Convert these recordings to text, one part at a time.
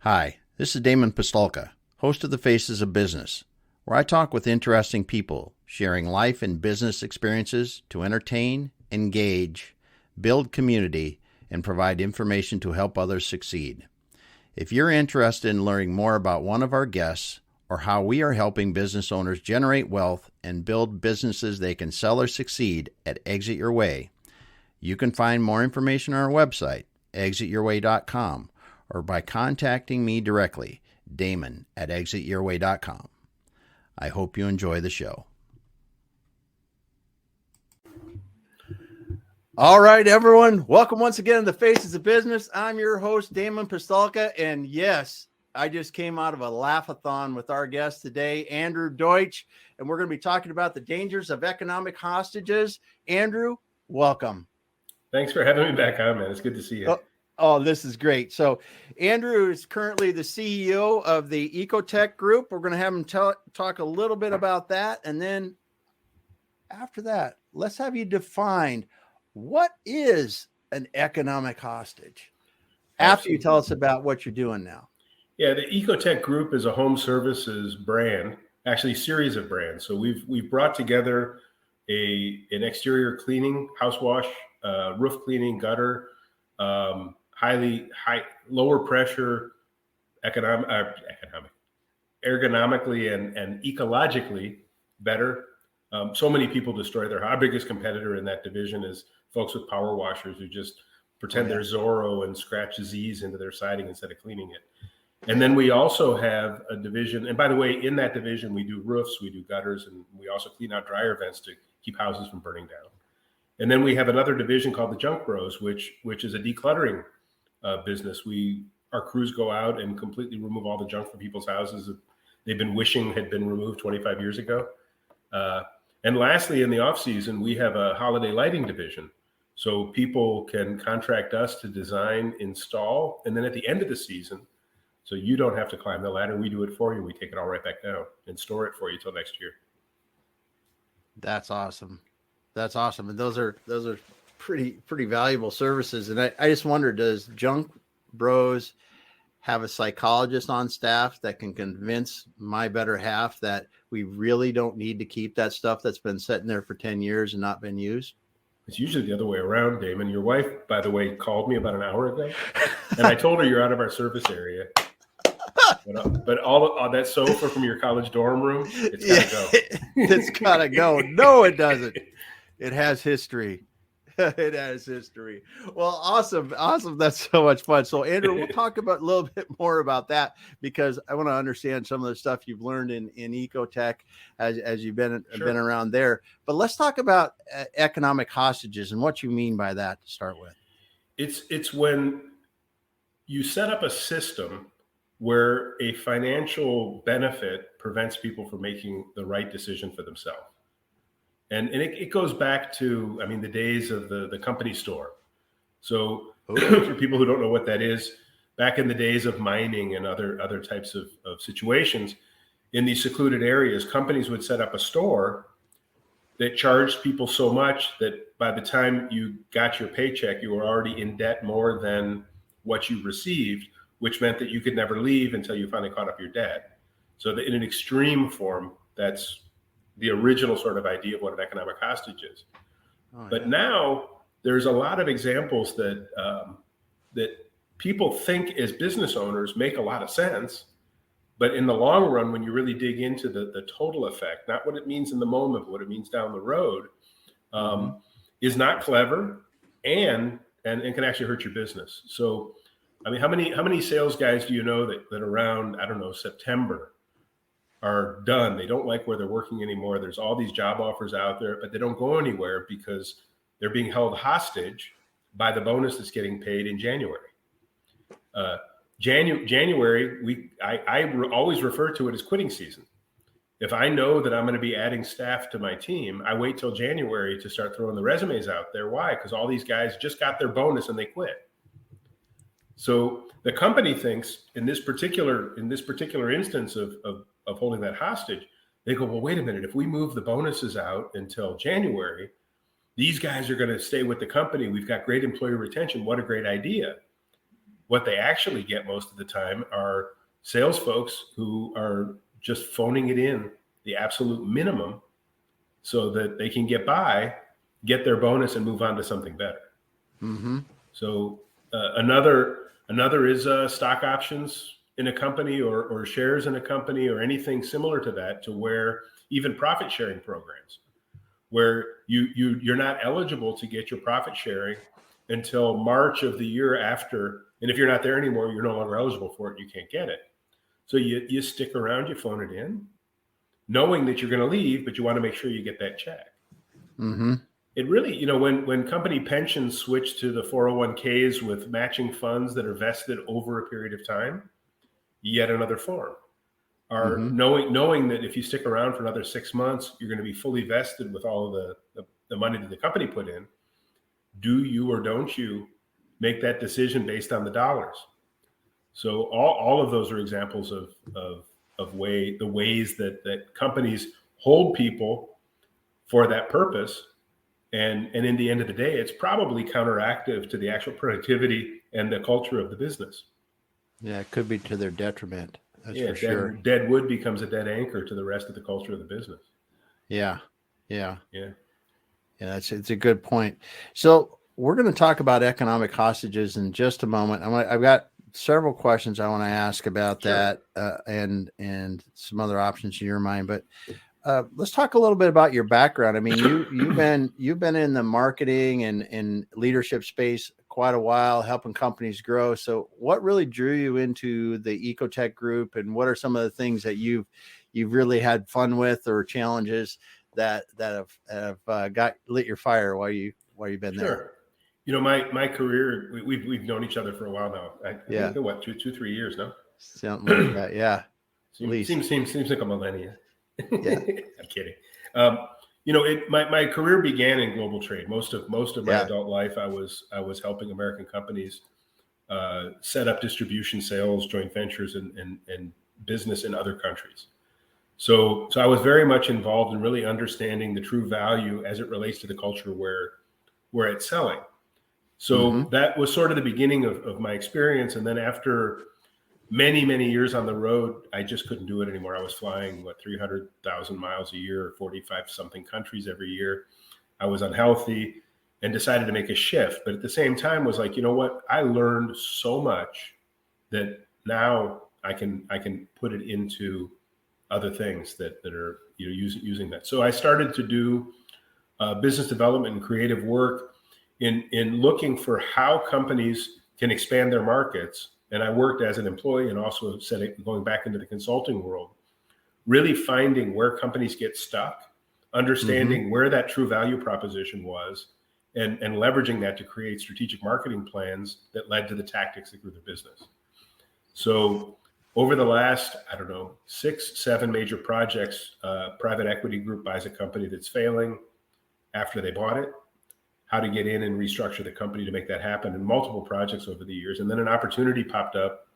Hi, this is Damon Pistolka, host of The Faces of Business, where I talk with interesting people, sharing life and business experiences to entertain, engage, build community, and provide information to help others succeed. If you're interested in learning more about one of our guests or how we are helping business owners generate wealth and build businesses they can sell or succeed at Exit Your Way, you can find more information on our website, exityourway.com, or by contacting me directly, Damon at exityourway.com. I hope you enjoy the show. All right, everyone. Welcome once again to The Faces of Business. I'm your host, Damon Pistolka. And yes, I just came out of a laugh-a-thon with our guest today, Andrew Deutsch. And we're going to be talking about the dangers of economic hostages. Andrew, welcome. Thanks for having me back on, man. It's good to see you. Oh, this is great. So Andrew is currently the CEO of the EcoTek Group. We're going to have him talk a little bit about that. And then after that, let's have you define what is an economic hostage after you tell us about what you're doing now. Yeah, the EcoTek Group is a home services brand, actually a series of brands. So we've brought together an exterior cleaning, house wash, roof cleaning, gutter, lower pressure, ergonomically and ecologically better. So many people destroy our biggest competitor in that division is folks with power washers who just pretend they're Zorro and scratch disease into their siding instead of cleaning it. And then we also have a division, and by the way, in that division, we do roofs, we do gutters, and we also clean out dryer vents to keep houses from burning down. And then we have another division called the Junk Bros, which is a decluttering business. Our crews go out and completely remove all the junk from people's houses that they've been wishing had been removed 25 years ago. And lastly, in the off season, we have a holiday lighting division. So people can contract us to design, install, and then at the end of the season, so you don't have to climb the ladder. We do it for you. We take it all right back down and store it for you till next year. That's awesome. That's awesome. And those are pretty valuable services. And I just wonder, does Junk Bros have a psychologist on staff that can convince my better half that we really don't need to keep that stuff that's been sitting there for 10 years and not been used? It's usually the other way around, Damon. Your wife, by the way, called me about an hour ago, and I told her you're out of our service area. But all that sofa from your college dorm room, it's got to go. It's got to go. No, it doesn't. It has history. It has history. Well, awesome. That's so much fun. So, Andrew, we'll talk about a little bit more about that because I want to understand some of the stuff you've learned in EcoTek as you've been around there. But let's talk about economic hostages and what you mean by that to start with. It's when you set up a system where a financial benefit prevents people from making the right decision for themselves. And it goes back to, the days of the company store. So for people who don't know what that is, back in the days of mining and other types of situations, in these secluded areas, companies would set up a store that charged people so much that by the time you got your paycheck, you were already in debt more than what you received, which meant that you could never leave until you finally caught up your debt. So that in an extreme form, that's the original sort of idea of what an economic hostage is. But now there's a lot of examples that people think as business owners make a lot of sense. But in the long run, when you really dig into the total effect, not what it means in the moment, but what it means down the road, is not clever and can actually hurt your business. So, how many sales guys do you know that around, September are done? They don't like where they're working anymore. There's all these job offers out there, but they don't go anywhere because they're being held hostage by the bonus that's getting paid in January. January, I always refer to it as quitting season. If I know that I'm going to be adding staff to my team, I wait till January to start throwing the resumes out there. Why? Because all these guys just got their bonus and they quit. So the company thinks in this particular instance of holding that hostage, they go, well, wait a minute, if we move the bonuses out until January, these guys are going to stay with the company. We've got great employee retention. What a great idea. what they actually get most of the time are sales folks who are just phoning it in the absolute minimum so that they can get by, get their bonus, and move on to something better. Mm-hmm. So another is stock options in a company, or shares in a company, or anything similar to that, to where even profit sharing programs, where you're not eligible to get your profit sharing until March of the year after. And if you're not there anymore, you're no longer eligible for it. You can't get it. So you stick around, you phone it in, knowing that you're going to leave, but you want to make sure you get that check. Mm-hmm. It really, when company pensions switch to the 401ks with matching funds that are vested over a period of time, yet another form. Are knowing that if you stick around for another 6 months, you're going to be fully vested with all of the money that the company put in. Do you or don't you make that decision based on the dollars? So all of those are examples of the ways that companies hold people for that purpose. And in the end of the day, it's probably counteractive to the actual productivity and the culture of the business. Yeah, it could be to their detriment. That's for sure. Dead wood becomes a dead anchor to the rest of the culture of the business. Yeah. It's a good point. So we're going to talk about economic hostages in just a moment. I've got several questions I want to ask about that, and some other options in your mind. But let's talk a little bit about your background. I mean, you've been in the marketing and leadership space quite a while, helping companies grow. So what really drew you into the EcoTek group, and what are some of the things that you've really had fun with, or challenges that have lit your fire while you've been there? My career, we've known each other for a while now. I think what, 2-3 years now? Something like that. Yeah. Seems like a millennia. Yeah. I'm kidding. My career began in global trade. Most of my adult life, I was helping American companies set up distribution, sales, joint ventures, and business in other countries. So I was very much involved in really understanding the true value as it relates to the culture where it's selling. So that was sort of the beginning of my experience. And then after many, many years on the road, I just couldn't do it anymore. I was flying 300,000 miles a year, 45 something countries every year. I was unhealthy and decided to make a shift. But at the same time was like, you know what? I learned so much that now I can put it into other things that are using that. So I started to do business development and creative work in looking for how companies can expand their markets. And I worked as an employee and also going back into the consulting world, really finding where companies get stuck, understanding where that true value proposition was, and leveraging that to create strategic marketing plans that led to the tactics that grew the business. So over the last, 6-7 major projects, private equity group buys a company that's failing after they bought it, how to get in and restructure the company to make that happen, and multiple projects over the years. And then an opportunity popped up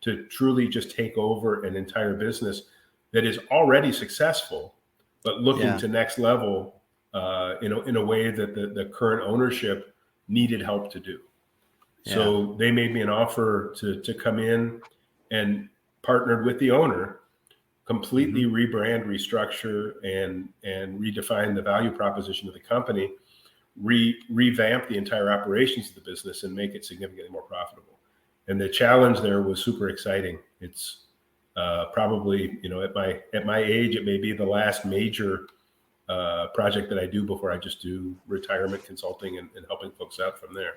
to truly just take over an entire business that is already successful, but looking to next level in a way that the current ownership needed help to do. So they made me an offer to come in and partnered with the owner, completely rebrand, restructure, and redefine the value proposition of the company, revamp the entire operations of the business, and make it significantly more profitable. And the challenge there was super exciting. It's probably, at my age, it may be the last major project that I do before I just do retirement consulting and helping folks out from there.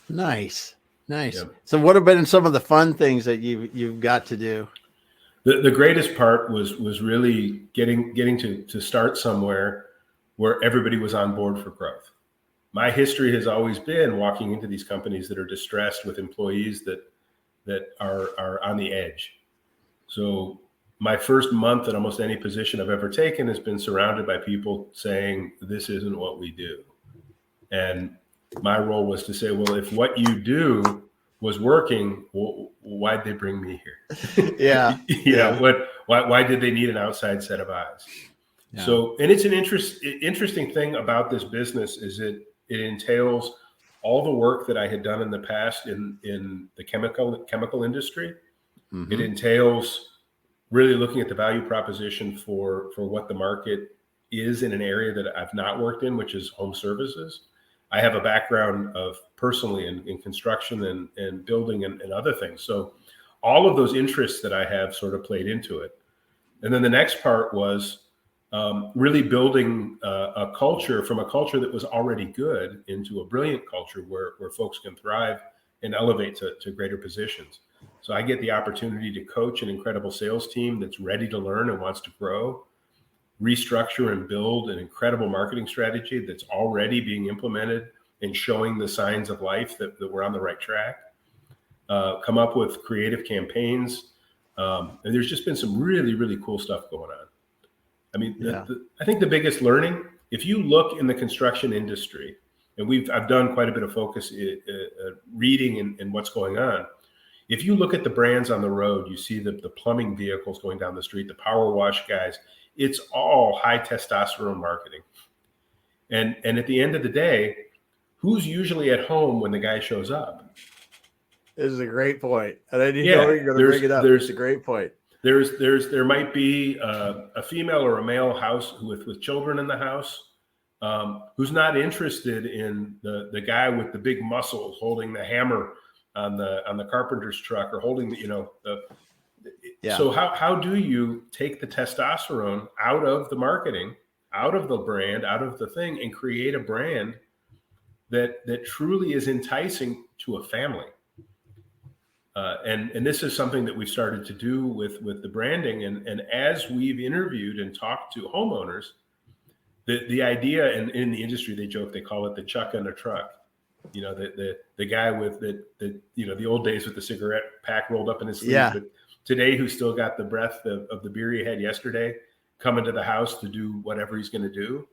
Nice. Yeah. So what have been some of the fun things that you've got to do? The greatest part was really getting to start somewhere where everybody was on board for growth. My history has always been walking into these companies that are distressed with employees that are on the edge. So my first month at almost any position I've ever taken has been surrounded by people saying, this isn't what we do. And my role was to say, well, if what you do was working, why'd they bring me here? Why did they need an outside set of eyes? Yeah. So, and it's an interesting thing about this business is it entails all the work that I had done in the past in the chemical industry. Mm-hmm. It entails really looking at the value proposition for what the market is in an area that I've not worked in, which is home services. I have a background of personally in construction and building and other things. So all of those interests that I have sort of played into it. And then the next part was really building a culture from a culture that was already good into a brilliant culture where folks can thrive and elevate to greater positions. So I get the opportunity to coach an incredible sales team that's ready to learn and wants to grow, restructure and build an incredible marketing strategy that's already being implemented and showing the signs of life that we're on the right track, come up with creative campaigns. And there's just been some really, really cool stuff going on. I mean, I think the biggest learning, if you look in the construction industry, and I've done quite a bit of focus reading and what's going on. If you look at the brands on the road, you see the plumbing vehicles going down the street, the power wash guys, it's all high testosterone marketing. And at the end of the day, who's usually at home when the guy shows up? This is a great point. And I didn't know you're going to bring it up. It's a great point. There might be a female or a male house with children in the house who's not interested in the guy with the big muscles holding the hammer on the carpenter's truck or holding So how do you take the testosterone out of the marketing, out of the brand, out of the thing, and create a brand that truly is enticing to a family? And this is something that we've started to do with the branding. And as we've interviewed and talked to homeowners, the idea in the industry, they joke, they call it the chuck in a truck. You know, the guy with the old days with the cigarette pack rolled up in his sleeve, but today who's still got the breath of the beer he had yesterday, coming to the house to do whatever he's going to do.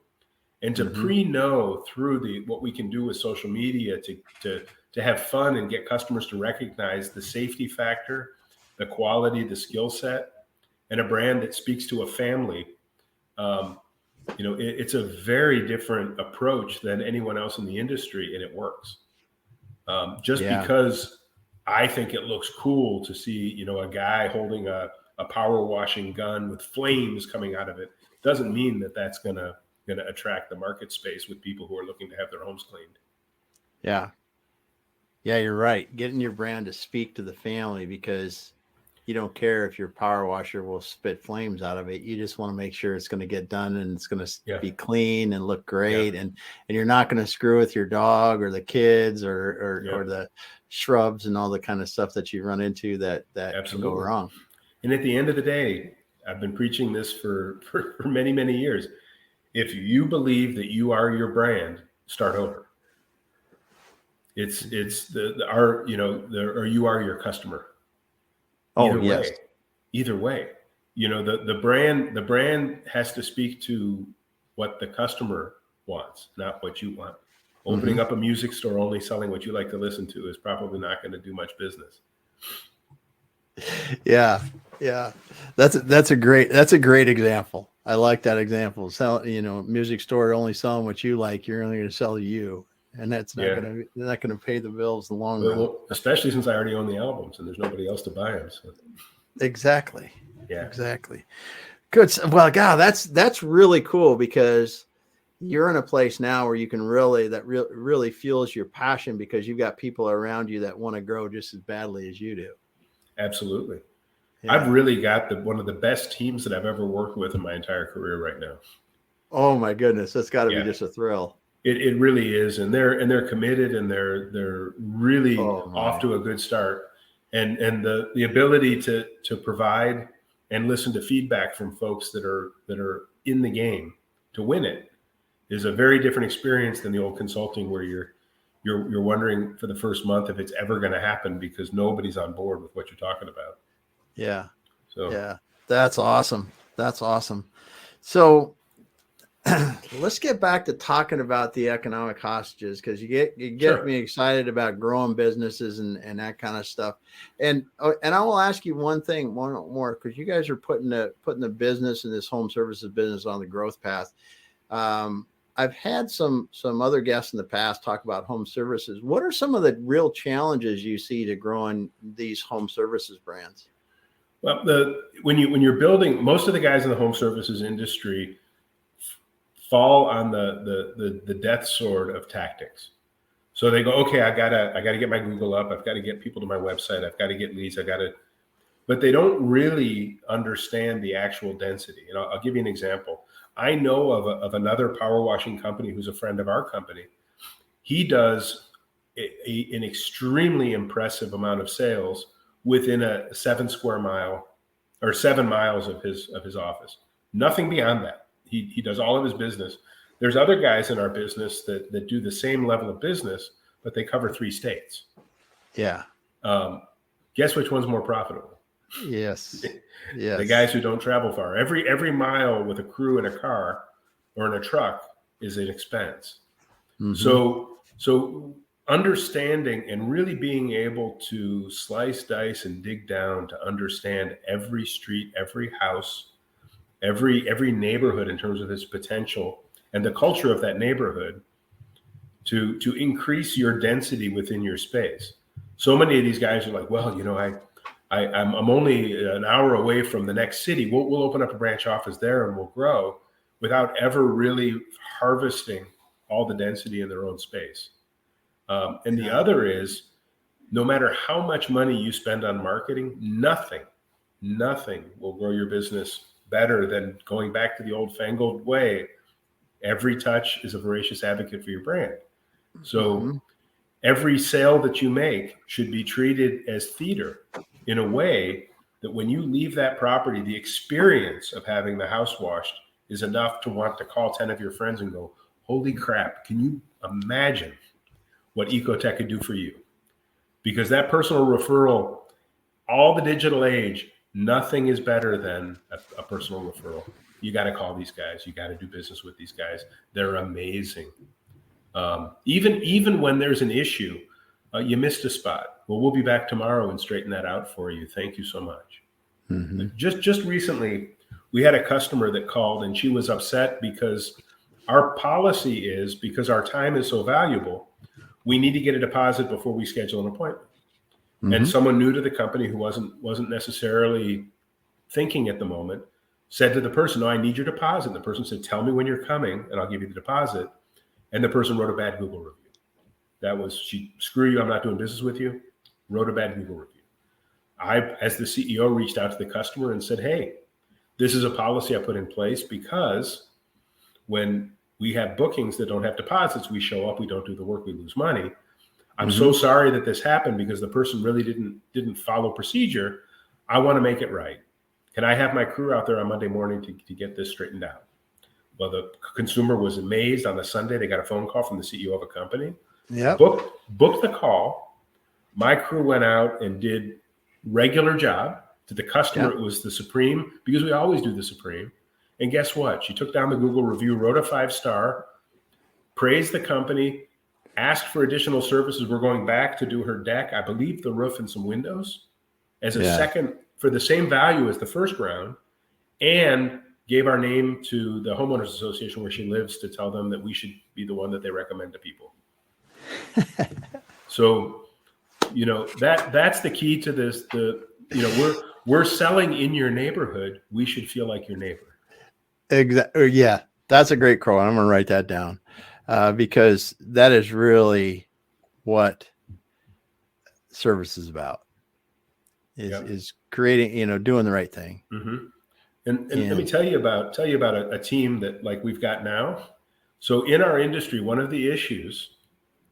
And to pre-know through what we can do with social media to have fun and get customers to recognize the safety factor, the quality, the skill set, and a brand that speaks to a family. It's a very different approach than anyone else in the industry, and it works. Because I think it looks cool to see, a guy holding a power washing gun with flames coming out of it, doesn't mean that that's going to attract the market space with people who are looking to have their homes cleaned. Yeah, you're right. Getting your brand to speak to the family, because you don't care if your power washer will spit flames out of it. You just want to make sure it's going to get done and it's going to be clean and look great. And you're not going to screw with your dog or the kids or the shrubs and all the kind of stuff that you run into that can go wrong. And at the end of the day, I've been preaching this for many, many years. If you believe that you are your brand, start over. It's or you are your customer. Either way, the brand has to speak to what the customer wants, not what you want. Opening up a music store only selling what you like to listen to is probably not going to do much business. Yeah. That's a great example. I like that example. Music store only selling what you like. You're only going to sell to you. And that's not going to pay the bills in the long run. Well, especially since I already own the albums and there's nobody else to buy them. So. Exactly. Yeah. Exactly. Good. Well, God, that's really cool, because you're in a place now where you can really fuels your passion, because you've got people around you that want to grow just as badly as you do. Absolutely. Yeah. I've really got one of the best teams that I've ever worked with in my entire career right now. Oh my goodness. That's got to be just a thrill. It really is, and they're committed, and they're really off to a good start, and the ability to provide and listen to feedback from folks that are in the game to win it is a very different experience than the old consulting, where you're wondering for the first month if it's ever going to happen because nobody's on board with what you're talking about. Yeah. So that's awesome. So let's get back to talking about the economic hostages, because you get me excited about growing businesses and that kind of stuff. And I will ask you one more, because you guys are putting the business and this home services business on the growth path. I've had some other guests in the past talk about home services. What are some of the real challenges you see to growing these home services brands? Well, when you're building, most of the guys in the home services industry fall on the death sword of tactics. So they go, okay, I gotta get my Google up. I've got to get people to my website. I've got to get leads. But they don't really understand the actual density. And I'll give you an example. I know of another power washing company who's a friend of our company. He does an extremely impressive amount of sales within a 7 square mile or 7 miles of his office. Nothing beyond that. He does all of his business. There's other guys in our business that do the same level of business, but they cover 3 states. Yeah. Guess which one's more profitable? Yes. The guys who don't travel far. Every mile with a crew in a car or in a truck is an expense. Mm-hmm. So understanding and really being able to slice, dice, and dig down to understand every street, every house, every neighborhood in terms of its potential and the culture of that neighborhood to increase your density within your space. So many of these guys are like, well, I'm only an hour away from the next city. We'll open up a branch office there and we'll grow without ever really harvesting all the density in their own space. And the other is, no matter how much money you spend on marketing, nothing will grow your business better than going back to the old Fangled way. Every touch is a voracious advocate for your brand. So every sale that you make should be treated as theater in a way that when you leave that property, the experience of having the house washed is enough to want to call 10 of your friends and go, holy crap, can you imagine what EcoTek could do for you? Because that personal referral, all the digital age, nothing is better than a personal referral. You got to call these guys. You got to do business with these guys. They're amazing. Even when there's an issue, you missed a spot. Well, we'll be back tomorrow and straighten that out for you. Thank you so much. Mm-hmm. Just recently, we had a customer that called and she was upset because our policy is, because our time is so valuable, we need to get a deposit before we schedule an appointment. Mm-hmm. And someone new to the company who wasn't necessarily thinking at the moment said to the person, no, I need your deposit. And the person said, tell me when you're coming and I'll give you the deposit. And the person wrote a bad Google review. That was, screw you, I'm not doing business with you. Wrote a bad Google review. I, as the CEO, reached out to the customer and said, hey, this is a policy I put in place because when we have bookings that don't have deposits, we show up, we don't do the work, we lose money. I'm so sorry that this happened because the person really didn't follow procedure. I want to make it right. Can I have my crew out there on Monday morning to get this straightened out? Well, the consumer was amazed. On the Sunday, they got a phone call from the CEO of a company. Yeah. Booked the call. My crew went out and did regular job. To the customer, It was the supreme, because we always do the supreme. And guess what? She took down the Google review, wrote a 5-star, praised the company, asked for additional services. We're going back to do her deck, I believe the roof and some windows, as a second for the same value as the first round, and gave our name to the homeowners association where she lives to tell them that we should be the one that they recommend to people. So, that's the key to this. We're selling in your neighborhood. We should feel like your neighbor. Exactly. Yeah, that's a great quote. I'm going to write that down because that is really what service is about. Is creating, doing the right thing. Mm-hmm. And let me tell you about a team that like we've got now. So in our industry, one of the issues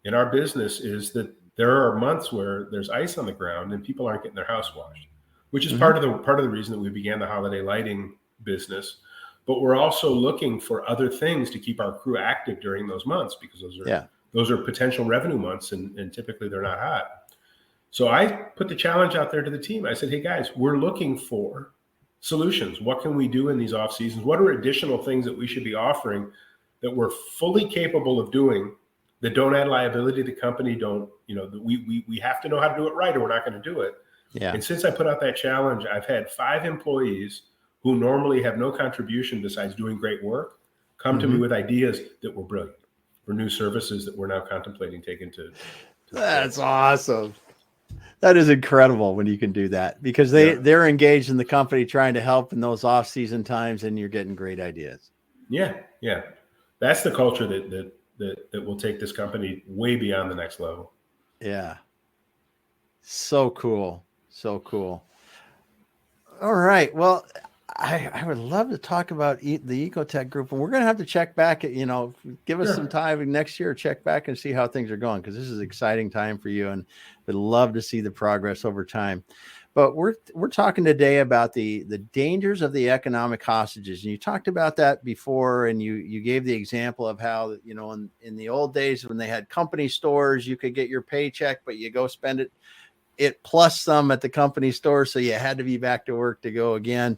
in our business is that there are months where there's ice on the ground and people aren't getting their house washed, which is part of the reason that we began the holiday lighting business. But we're also looking for other things to keep our crew active during those months because those are potential revenue months and typically they're not hot. So I put the challenge out there to the team. I said, hey guys, we're looking for solutions. What can we do in these off seasons? What are additional things that we should be offering that we're fully capable of doing that don't add liability to the company? We have to know how to do it right or we're not going to do it. Yeah. And since I put out that challenge, I've had 5 employees who normally have no contribution besides doing great work come to me with ideas that were brilliant for new services that we're now contemplating taking to That's awesome. That is incredible when you can do that, because they're engaged in the company trying to help in those off-season times, and you're getting great ideas. Yeah. That's the culture that will take this company way beyond the next level. Yeah. So cool. So cool. All right. Well, I would love to talk about the EcoTek group, and we're going to have to check back at, give us some time next year, check back and see how things are going, because this is an exciting time for you, and would love to see the progress over time. But we're talking today about the dangers of the economic hostages. And you talked about that before, and you gave the example of how, in the old days when they had company stores, you could get your paycheck, but you go spend it plus some at the company store. So you had to be back to work to go again.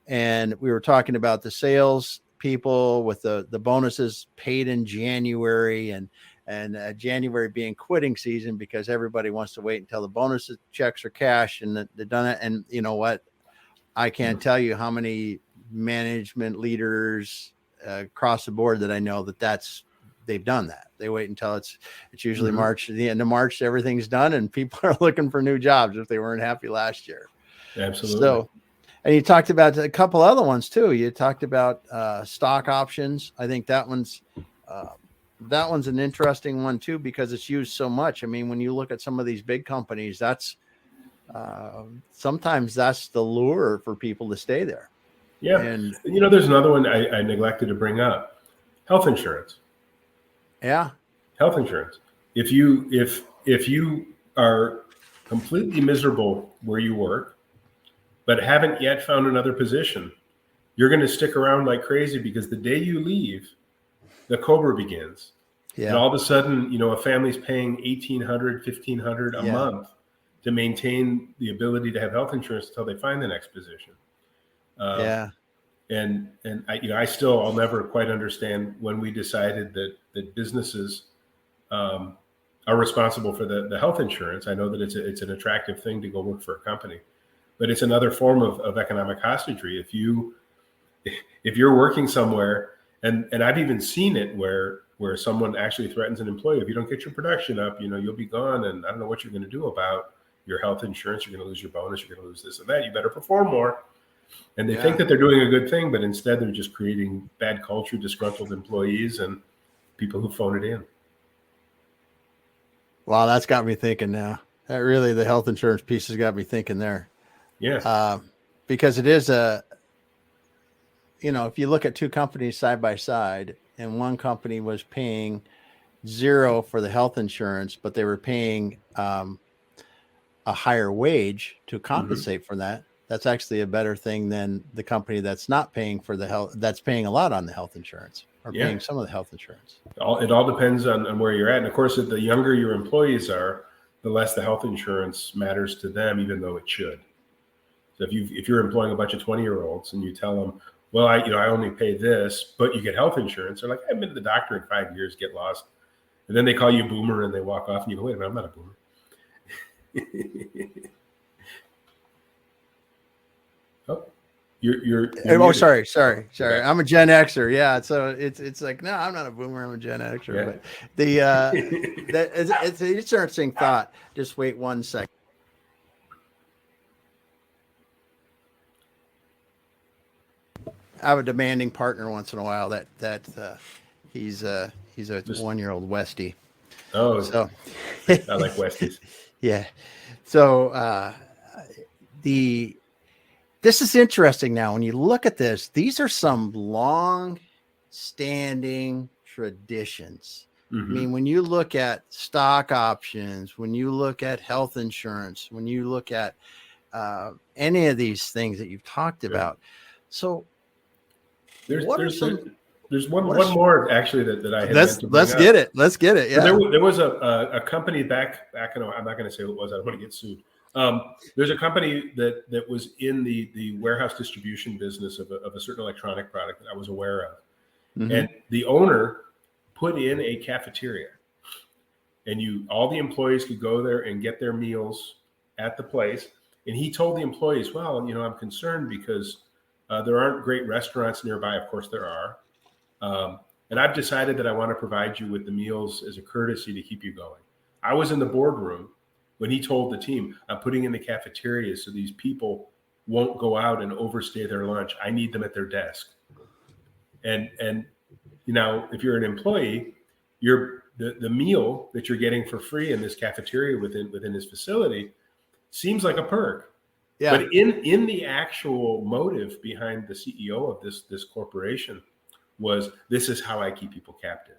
And we were talking about the sales people with the bonuses paid in January, and January being quitting season because everybody wants to wait until the bonus checks are cashed and they're done it. And you know what? I can't tell you how many management leaders across the board that I know they've done that. They wait until it's usually March, the end of March, everything's done, and people are looking for new jobs if they weren't happy last year. Absolutely. So, and you talked about a couple other ones too. You talked about stock options. I think that one's an interesting one too, because it's used so much. I mean, when you look at some of these big companies, that's sometimes that's the lure for people to stay there. Yeah. And there's another one I neglected to bring up: health insurance. Yeah. Health insurance. If you are completely miserable where you work, but haven't yet found another position, you're going to stick around like crazy, because the day you leave, the COBRA begins. Yeah. And all of a sudden, a family's paying $1,800, $1,500 a month to maintain the ability to have health insurance until they find the next position. And I'll never quite understand when we decided that businesses are responsible for the health insurance. I know that it's an attractive thing to go work for a company, but it's another form of economic hostagery. If you're working somewhere, and I've even seen it where someone actually threatens an employee: if you don't get your production up, you'll be gone, and I don't know what you're going to do about your health insurance. You're going to lose your bonus. You're going to lose this and that. You better perform more. And they think that they're doing a good thing, but instead they're just creating bad culture, disgruntled employees, and people who phone it in. Wow, that's got me thinking now. That really, the health insurance piece has got me thinking there. Yeah. Because it is if you look at two companies side by side, and one company was paying $0 for the health insurance, but they were paying a higher wage to compensate for that. That's actually a better thing than the company that's not paying for the health, that's paying a lot on the health insurance, or paying some of the health insurance. It all depends on where you're at. And of course, the younger your employees are, the less the health insurance matters to them, even though it should. So if you're employing a bunch of 20-year-olds and you tell them, well, I only pay this, but you get health insurance, they're like, I've been to the doctor in 5 years, get lost. And then they call you a boomer and they walk off, and you go, wait a minute, I'm not a boomer. Oh, you're sorry. Okay. I'm a Gen Xer. Yeah. So it's like, no, I'm not a boomer. I'm a Gen Xer. Yeah. But it's an interesting thought. Just wait 1 second. I have a demanding partner once in a while that he's a 1-year-old Westie. Oh, so I like Westies. Yeah. So this is interesting now. When you look at this, these are some long-standing traditions. I mean, when you look at stock options, when you look at health insurance, when you look at any of these things that you've talked about. So there's one more actually that I had. Let's get it. Yeah. So there was a company back. I'm not going to say who it was. I don't want to get sued. There's a company that was in the warehouse distribution business of a certain electronic product that I was aware of. And the owner put in a cafeteria, and all the employees could go there and get their meals at the place. And he told the employees, well, I'm concerned because there aren't great restaurants nearby. Of course there are. And I've decided that I want to provide you with the meals as a courtesy to keep you going. I was in the boardroom when he told the team, I'm putting in the cafeteria so these people won't go out and overstay their lunch. I need them at their desk. And if you're an employee, the meal that you're getting for free in this cafeteria within this facility seems like a perk. Yeah. But in the actual motive behind the CEO of this corporation was, this is how I keep people captive.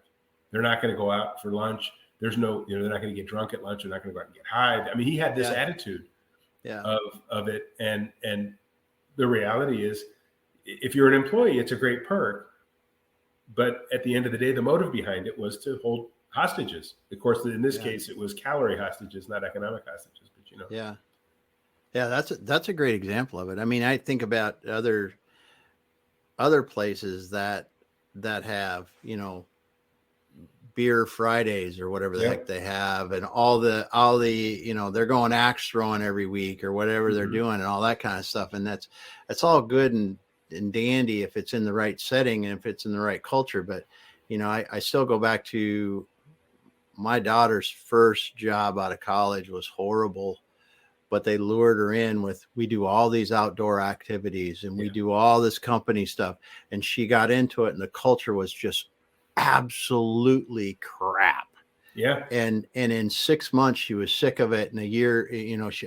They're not going to go out for lunch. There's no, they're not going to get drunk at lunch. They're not going to go out and get high. I mean, he had this attitude of it. And the reality is, if you're an employee, it's a great perk. But at the end of the day, the motive behind it was to hold hostages. Of course, in this case, it was calorie hostages, not economic hostages. But that's a great example of it. I mean, I think about other places that have, beer Fridays or whatever the heck they have, and all the they're going axe throwing every week or whatever they're doing and all that kind of stuff. And that's all good and dandy if it's in the right setting and if it's in the right culture. But I still go back to my daughter's first job out of college was horrible, but they lured her in with, we do all these outdoor activities and we do all this company stuff. And she got into it and the culture was just absolutely crap. Yeah. And in 6 months she was sick of it. In a year,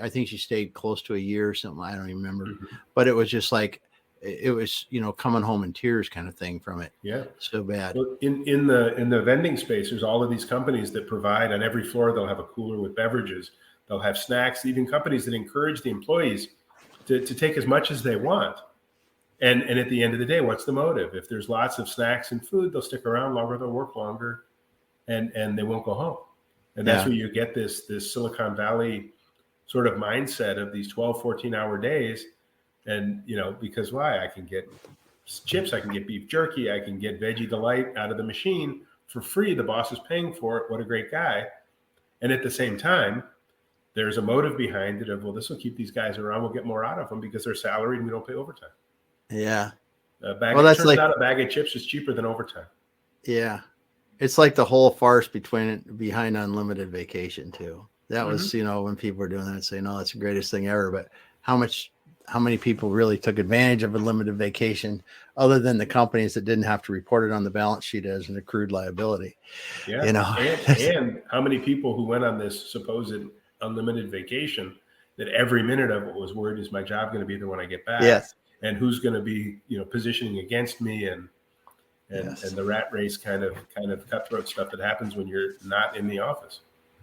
I think she stayed close to a year or something. I don't even remember, but it was just like, it was, coming home in tears kind of thing from it. Yeah. So bad. Well, in the vending space, there's all of these companies that provide, on every floor, they'll have a cooler with beverages. They'll have snacks, even companies that encourage the employees to take as much as they want. And at the end of the day, what's the motive? If there's lots of snacks and food, they'll stick around longer, they'll work longer, and they won't go home. And that's where you get this Silicon Valley sort of mindset of these 12, 14-hour days. And, because why? I can get chips, I can get beef jerky, I can get Veggie Delight out of the machine for free. The boss is paying for it. What a great guy. And at the same time, there's a motive behind it of, well, this will keep these guys around. We'll get more out of them because they're salaried and we don't pay overtime. Yeah. Turns out a bag of chips is cheaper than overtime. Yeah. It's like the whole farce behind unlimited vacation too. That was, when people were doing that, saying, "No, that's the greatest thing ever." But how many people really took advantage of unlimited vacation other than the companies that didn't have to report it on the balance sheet as an accrued liability? Yeah. And how many people who went on this supposed unlimited vacation that every minute of it was worried, is my job going to be there when I get back? Yes. And who's going to be, positioning against me, and the rat race kind of cutthroat stuff that happens when you're not in the office.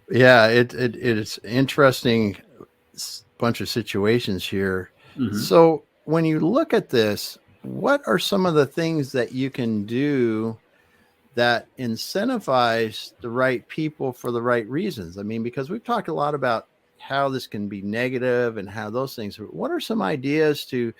Yeah, it's interesting bunch of situations here. So when you look at this, what are some of the things that you can do that incentivize the right people for the right reasons? I mean, because we've talked a lot about how this can be negative and how those things. What are some ideas to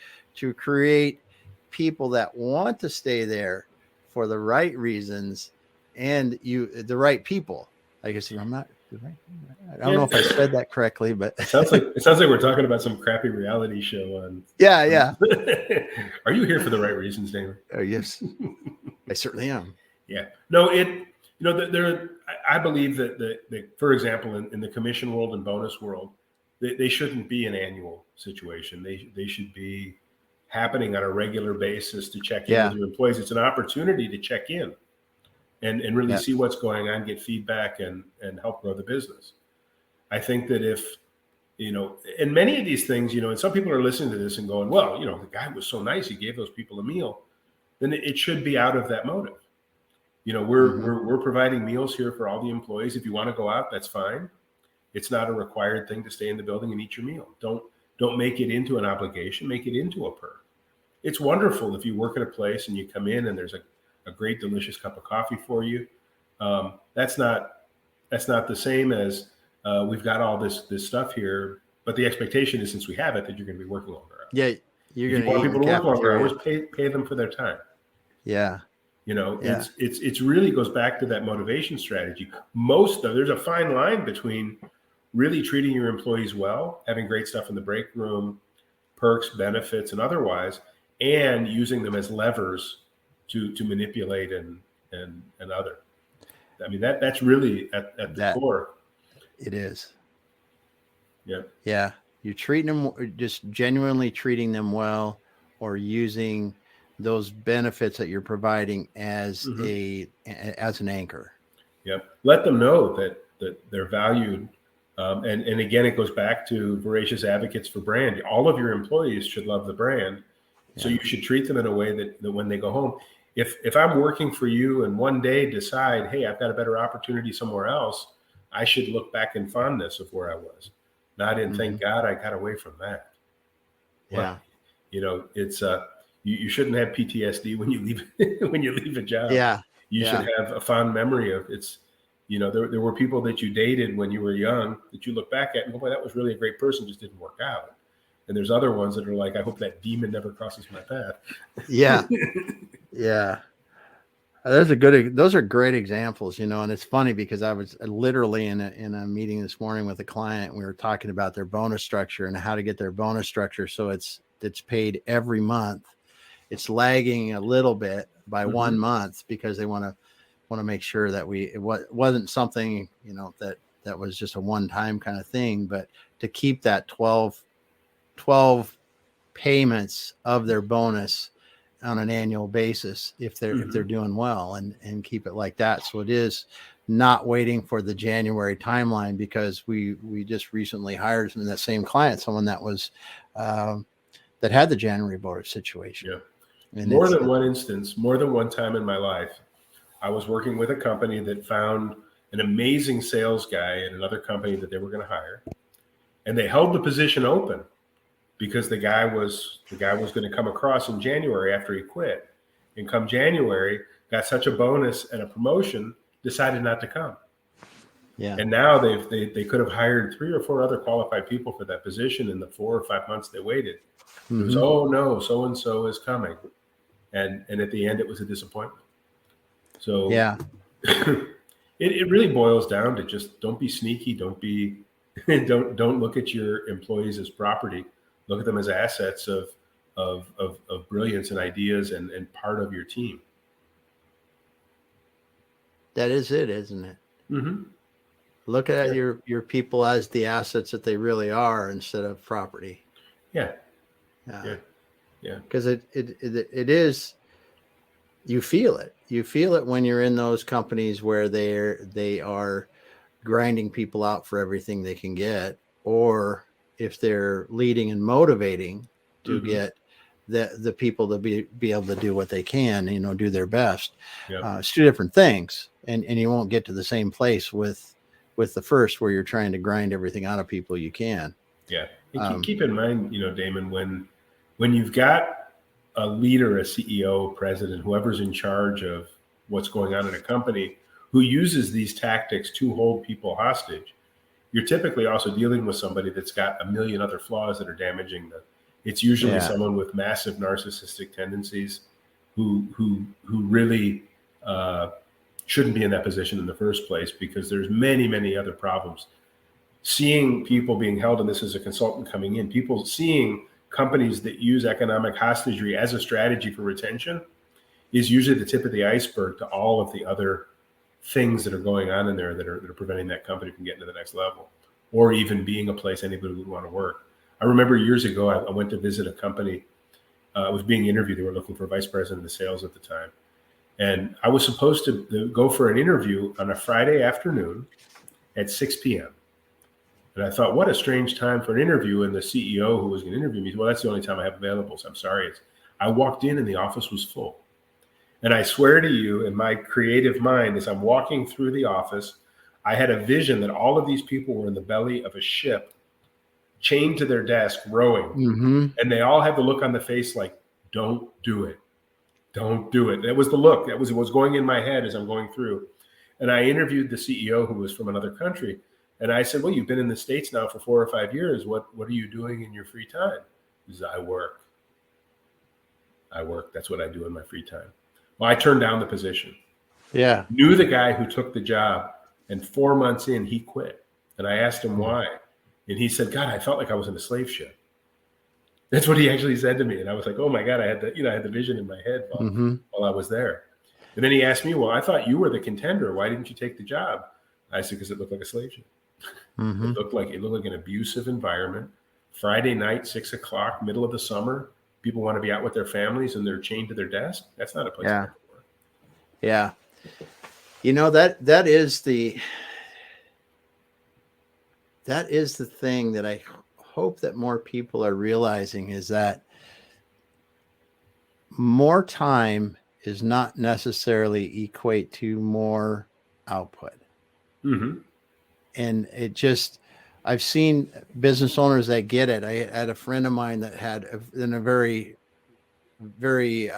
create people that want to stay there for the right reasons and the right people? I guess I'm not. I don't know if I said that correctly, but it sounds like we're talking about some crappy reality show on. Yeah. Are you here for the right reasons, David? Oh, yes, I certainly am. Yeah. No, I believe that for example, in the commission world and bonus world, they shouldn't be an annual situation. They should be happening on a regular basis to check in with your employees. It's an opportunity to check in and really see what's going on, get feedback, and help grow the business. I think that if, and many of these things, and some people are listening to this and going, well, the guy was so nice, he gave those people a meal, then it should be out of that motive. We're providing meals here for all the employees. If you want to go out, that's fine. It's not a required thing to stay in the building and eat your meal. Don't make it into an obligation, make it into a perk. It's wonderful if you work at a place and you come in and there's a great, delicious cup of coffee for you. That's not the same as we've got all this stuff here, but the expectation is, since we have it, that you're going to be working longer hours. Yeah, you're going to want people to work longer hours. Pay them for their time. Yeah, it's really goes back to that motivation strategy. There's a fine line between really treating your employees well, having great stuff in the break room, perks, benefits, and otherwise, and using them as levers to manipulate and other. I mean, that's really at the core. It is. Yeah. Yeah. You're treating them, just genuinely treating them well, or using those benefits that you're providing as as an anchor. Yep. Let them know that they're valued. And again, it goes back to voracious advocates for brand. All of your employees should love the brand. So you should treat them in a way that when they go home, if I'm working for you and one day decide, hey, I've got a better opportunity somewhere else, I should look back in fondness of where I was, not in thank God I got away from that. Yeah. Well, it's you shouldn't have PTSD when you leave when you leave a job. Yeah. You should have a fond memory of it's. There were people that you dated when you were young that you look back at and go, boy, that was really a great person, just didn't work out. And there's other ones that are like, I hope that demon never crosses my path. Yeah. Yeah. Those are great examples, and it's funny because I was literally in a meeting this morning with a client. We were talking about their bonus structure and how to get their bonus structure so it's paid every month. It's lagging a little bit by 1 month because they want to make sure that it wasn't something, that was just a one-time kind of thing, but to keep that 12 payments of their bonus on an annual basis if they're doing well, and keep it like that. So it is not waiting for the January timeline, because we just recently hired from that same client someone that was that had the January bonus situation. Yeah. And more than one time in my life, I was working with a company that found an amazing sales guy at another company that they were going to hire, and they held the position open because the guy was going to come across in January after he quit, and come January got such a bonus and a promotion, decided not to come. Yeah. And now they could have hired 3 or 4 other qualified people for that position in the 4 or 5 months they waited. It was, oh no, so and so is coming, and at the end it was a disappointment. So yeah, it really boils down to just don't be sneaky, don't look at your employees as property. Look at them as assets of brilliance and ideas and part of your team. That is it, isn't it? Mm-hmm. Look at your people as the assets that they really are, instead of property. Yeah. Because it is. You feel it. You feel it when you're in those companies where they are grinding people out for everything they can get, or if they're leading and motivating to get the people to be able to do what they can, do their best. It's 2 different things, and you won't get to the same place with the first, where you're trying to grind everything out of people you can. Yeah. And keep in mind, Damon, when you've got a leader, a CEO, president, whoever's in charge of what's going on in a company, who uses these tactics to hold people hostage, you're typically also dealing with somebody that's got a million other flaws that are damaging them. It's usually someone with massive narcissistic tendencies who really shouldn't be in that position in the first place, because there's many, many other problems. Seeing people being held, and this is a consultant coming in, people seeing companies that use economic hostagery as a strategy for retention is usually the tip of the iceberg to all of the other things that are going on in there that are preventing that company from getting to the next level, or even being a place anybody would want to work. I remember years ago, I went to visit a company. I was being interviewed. They were looking for a vice president of sales at the time. And I was supposed to go for an interview on a Friday afternoon at 6 p.m. And I thought, what a strange time for an interview. And the CEO who was going to interview me said, well, that's the only time I have available, so I'm sorry. I walked in and the office was full. And I swear to you, in my creative mind, as I'm walking through the office, I had a vision that all of these people were in the belly of a ship, chained to their desk, rowing. And they all had the look on the face like, don't do it. Don't do it. That was the look. That was what was going in my head as I'm going through. And I interviewed the CEO, who was from another country. And I said, well, you've been in the States now for 4 or 5 years. What are you doing in your free time? He said, I work. That's what I do in my free time. Well, I turned down the position. Yeah. Knew the guy who took the job, and 4 months in, he quit. And I asked him why. And he said, God, I felt like I was in a slave ship. That's what he actually said to me. And I was like, oh my God, I had the vision in my head while I was there. And then he asked me, well, I thought you were the contender. Why didn't you take the job? I said, because it looked like a slave ship. It looked like an abusive environment. Friday night, 6 o'clock, middle of the summer, people want to be out with their families and they're chained to their desk. That's not a place to work. Yeah. That is the thing that I hope that more people are realizing, is that more time is not necessarily equate to more output. And I've seen business owners that get it. I had a friend of mine that had in a very, very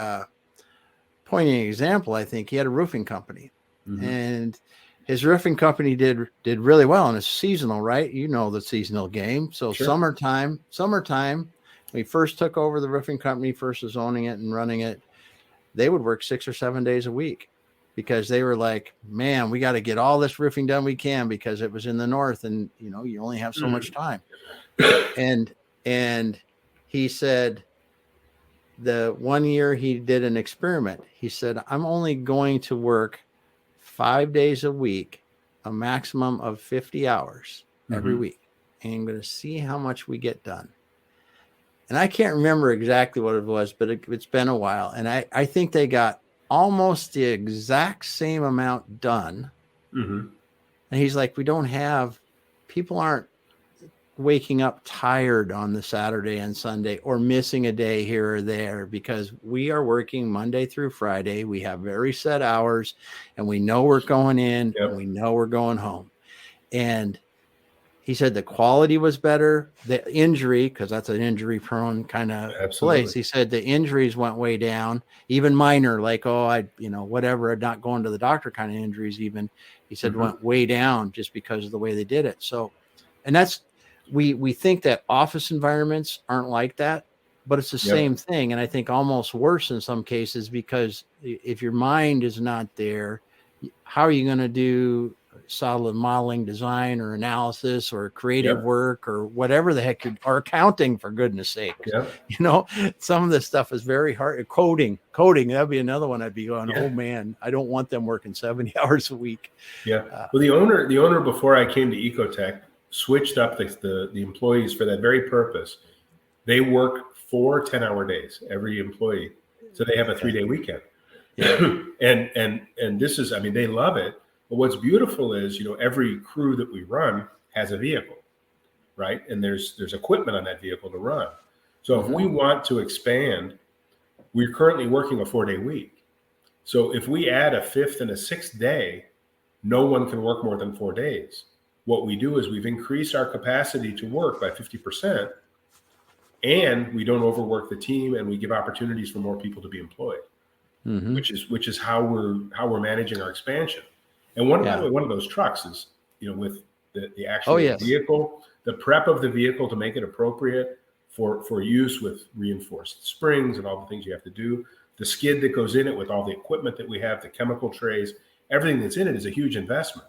poignant example. I think he had a roofing company, and his roofing company did really well, and it's seasonal, right? You know, the seasonal game. So sure. Summertime, when we first took over the roofing company, first was owning it and running it, they would work 6 or 7 days a week, because they were like, man, we got to get all this roofing done we can, because it was in the north, and you only have so much time. And he said, the one year he did an experiment. He said, I'm only going to work 5 days a week, a maximum of 50 hours every week. And I'm going to see how much we get done. And I can't remember exactly what it was, but it's been a while. And I think they got almost the exact same amount done. And he's like, people aren't waking up tired on the Saturday and Sunday, or missing a day here or there, because we are working Monday through Friday. We have very set hours, and we know we're going in and we know we're going home. And he said the quality was better. The injury, because that's an injury prone kind of place. He said the injuries went way down, even minor, like, whatever, not going to the doctor kind of injuries even. He said went way down just because of the way they did it. So, and that's, we think that office environments aren't like that, but it's the same thing. And I think almost worse in some cases, because if your mind is not there, how are you going to do solid modeling, design, or analysis, or creative work, or whatever the heck, or accounting, for goodness sake? Some of this stuff is very hard. Coding, that'd be another one. I'd be going, oh man, I don't want them working 70 hours a week. Well, the owner before I came to EcoTek switched up the employees for that very purpose. They work 4 10-hour days, every employee, so they have a 3-day weekend. And this is, they love it. But what's beautiful is, every crew that we run has a vehicle, right? And there's equipment on that vehicle to run. So if we want to expand, we're currently working a 4-day week. So if we add a 5th and a 6th day, no one can work more than 4 days. What we do is we've increased our capacity to work by 50%, and we don't overwork the team, and we give opportunities for more people to be employed, which is how we're managing our expansion. And one of those trucks is, with the actual vehicle, the prep of the vehicle to make it appropriate for use with reinforced springs and all the things you have to do, the skid that goes in it with all the equipment that we have, the chemical trays, everything that's in it is a huge investment.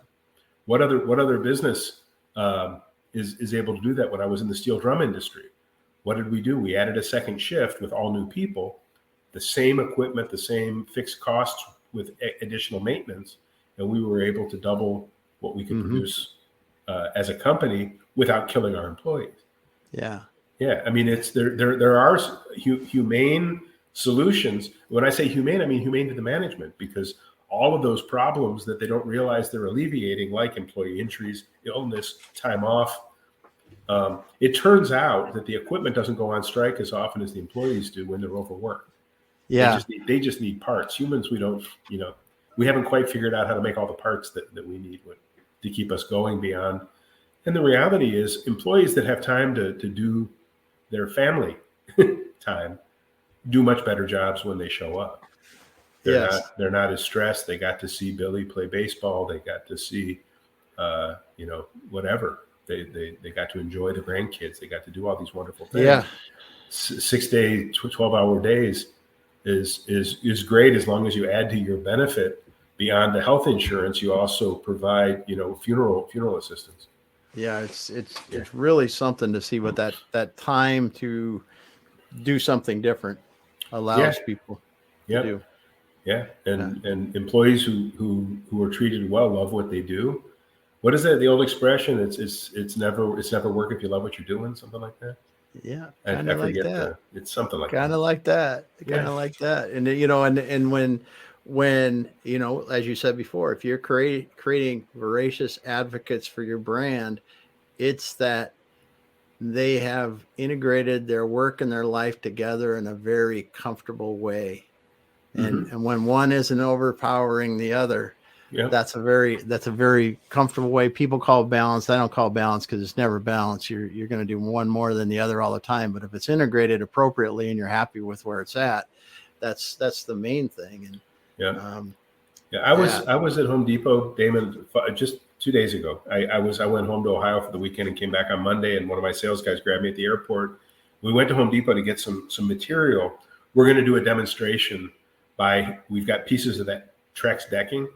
What other business is able to do that? When I was in the steel drum industry, what did we do? We added a second shift with all new people, the same equipment, the same fixed costs with additional maintenance, and we were able to double what we could produce as a company without killing our employees. It's there are humane solutions. When I say humane, I mean humane to the management, because all of those problems that they don't realize they're alleviating, like employee injuries, illness, time off. It turns out that the equipment doesn't go on strike as often as the employees do when they're overworked. They just need parts. Humans, we haven't quite figured out how to make all the parts that we need to keep us going beyond. And the reality is, employees that have time to do their family time do much better jobs when they show up. They're not as stressed. They got to see Billy play baseball. They got to see, whatever. They got to enjoy the grandkids. They got to do all these wonderful things. 6-day, 12-hour days is great, as long as you add to your benefit. Beyond the health insurance, you also provide, funeral assistance. It's really something to see what that time to do something different allows people Yep. to do. Yeah. And employees who are treated well love what they do. What is that? The old expression, it's never work if you love what you're doing, something like that. Yeah, I kind of like forget that. it's something like Kind that. of like that. Yeah. Kind of like that. And you know, and when you know, as you said before, if you're creating voracious advocates for your brand, it's that they have integrated their work and their life together in a very comfortable way. And when one isn't overpowering the other, Yeah. that's a very comfortable way. People call it balance. I don't call it balance because it's never balance. You're going to do one more than the other all the time. But if it's integrated appropriately and you're happy with where it's at, that's the main thing. And I was at Home Depot, Damon, just 2 days ago. I went home to Ohio for the weekend and came back on Monday. And one of my sales guys grabbed me at the airport. We went to Home Depot to get some material. We're going to do a demonstration. We've got pieces of that Trex decking.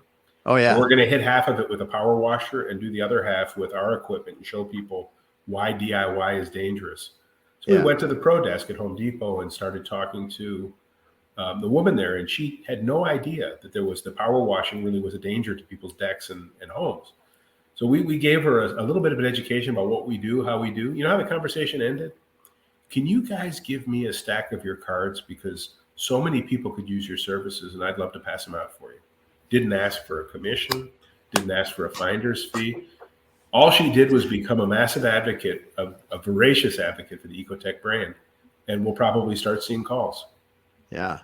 Oh yeah. And we're going to hit half of it with a power washer and do the other half with our equipment and show people why DIY is dangerous. So we went to the pro desk at Home Depot and started talking to the woman there, and she had no idea that the power washing really was a danger to people's decks and homes. So we gave her a little bit of an education about what we do, how we do. You know how the conversation ended? Can you guys give me a stack of your cards, because so many people could use your services and I'd love to pass them out for you. Didn't ask for a commission, didn't ask for a finder's fee. All she did was become a massive advocate, a voracious advocate for the EcoTek brand. And we'll probably start seeing calls. Yeah.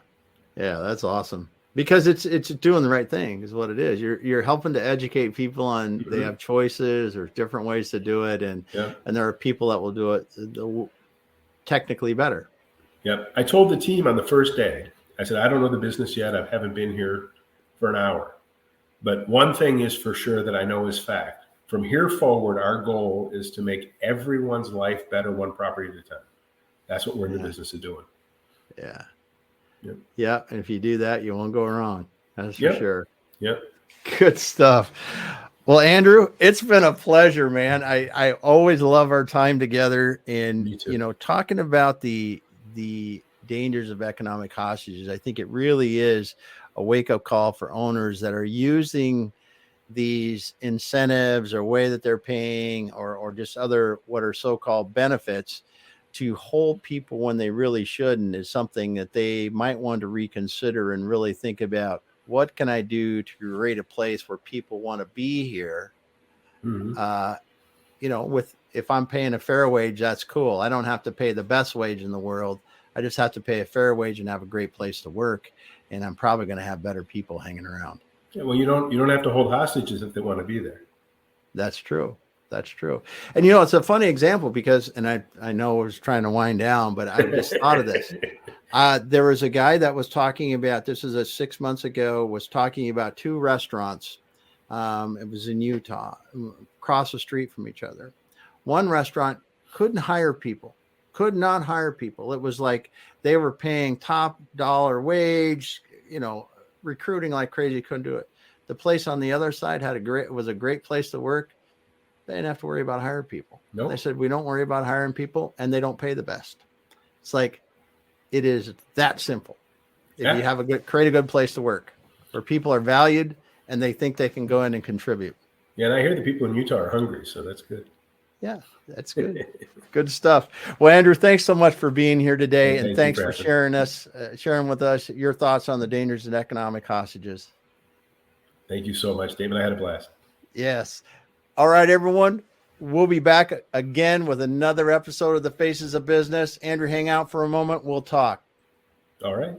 Yeah, that's awesome. Because it's doing the right thing is what it is. You're helping to educate people on they have choices or different ways to do it. And there are people that will do it technically better. Yep. I told the team on the first day, I said, I don't know the business yet. I haven't been here for an hour. But one thing is for sure that I know is fact. From here forward, our goal is to make everyone's life better one property at a time. That's what we're in the business of doing. Yeah. Yep. Yeah. And if you do that, you won't go wrong. That's for sure. Yep. Good stuff. Well, Andrew, it's been a pleasure, man. I always love our time together, and you know, talking about the dangers of economic hostages. I think it really is a wake-up call for owners that are using these incentives or way that they're paying or just other what are so-called benefits to hold people when they really shouldn't, is something that they might want to reconsider and really think about. What can I do to create a place where people want to be here? You know, if I'm paying a fair wage, that's cool. I don't have to pay the best wage in the world. I just have to pay a fair wage and have a great place to work. And I'm probably going to have better people hanging around. Yeah, well, you don't have to hold hostages if they want to be there. That's true. That's true. And, you know, it's a funny example because, and I know I was trying to wind down, but I just thought of this. There was a guy that was talking about, this is 6 months ago, was talking about two restaurants. It was in Utah, across the street from each other. One restaurant couldn't hire people, could not hire people. It was like they were paying top dollar wage, you know, recruiting like crazy, couldn't do it. The place on the other side was a great place to work. They didn't have to worry about hiring people. Nope. They said, we don't worry about hiring people, and they don't pay the best. It's like, it is that simple. If you have create a good place to work where people are valued and they think they can go in and contribute. Yeah. And I hear the people in Utah are hungry, so that's good. Yeah, that's good. Good stuff. Well, Andrew, thanks so much for being here today. And thanks for sharing with us your thoughts on the dangers of economic hostages. Thank you so much, David. I had a blast. Yes. All right, everyone. We'll be back again with another episode of The Faces of Business. Andrew, hang out for a moment. We'll talk. All right.